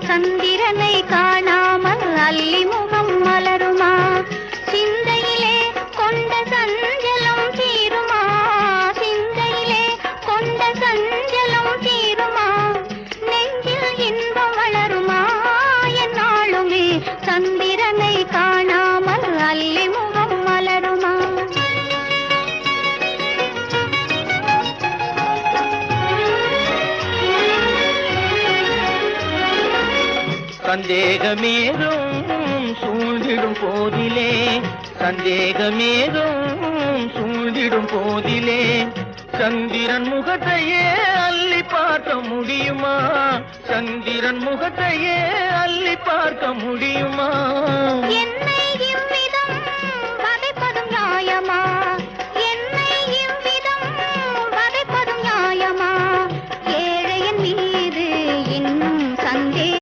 சந்திரனை காணாமல் அல்லி முகம் மலருமா? சிந்தையிலே கொண்ட சஞ்சலம் தீருமா? சிந்தையிலே கொண்ட சஞ்சலம் தீருமா? நெஞ்சில் இன்பம் வளருமா? என்னாலுமே சந்திரனை காணாமல் அல்லி முகம் மலருமா? சந்தேகமேதும் சூழ்ந்திடும் போதிலே, சந்தேகமேதும் சூழ்ந்திடும் போதிலே, சந்திரன் முகத்தையே அள்ளி பார்க்க முடியுமா? சந்திரன் முகத்தையே அள்ளி பார்க்க முடியுமா? என்னை